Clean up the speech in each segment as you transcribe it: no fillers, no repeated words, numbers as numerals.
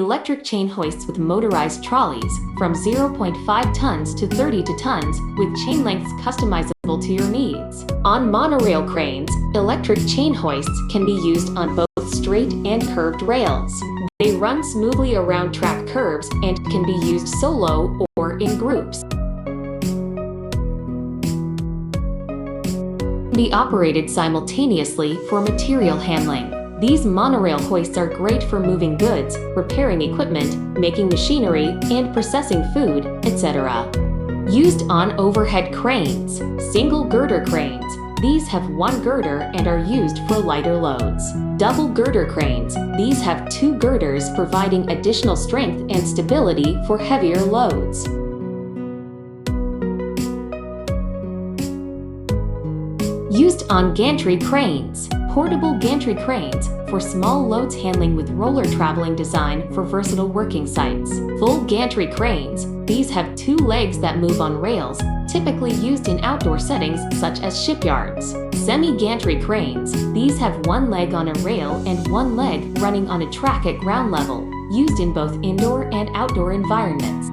Electric chain hoists with motorized trolleys from 0.5 tons to 32 tons with chain lengths customizable to your needs. On monorail cranes, electric chain hoists can be used on both straight and curved rails. They run smoothly around track curves and can be used solo or in groups. Be operated simultaneously for material handling. These monorail hoists are great for moving goods, repairing equipment, making machinery, and processing food, etc. Used on overhead cranes, single girder cranes. These have one girder and are used for lighter loads. Double girder cranes. These have two girders providing additional strength and stability for heavier loads. Used on gantry cranes. Portable gantry cranes for small loads handling with roller traveling design for versatile working sites. Full gantry cranes. These have two legs that move on rails, typically used in outdoor settings such as shipyards. Semi-gantry cranes. These have one leg on a rail and one leg running on a track at ground level, used in both indoor and outdoor environments.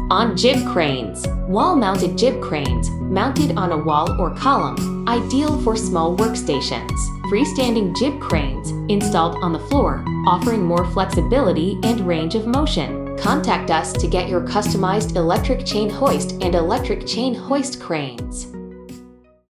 On jib cranes. Wall-mounted jib cranes, mounted on a wall or column, ideal for small workstations. Freestanding jib cranes, installed on the floor, offering more flexibility and range of motion. Contact us to get your customized electric chain hoist and electric chain hoist cranes.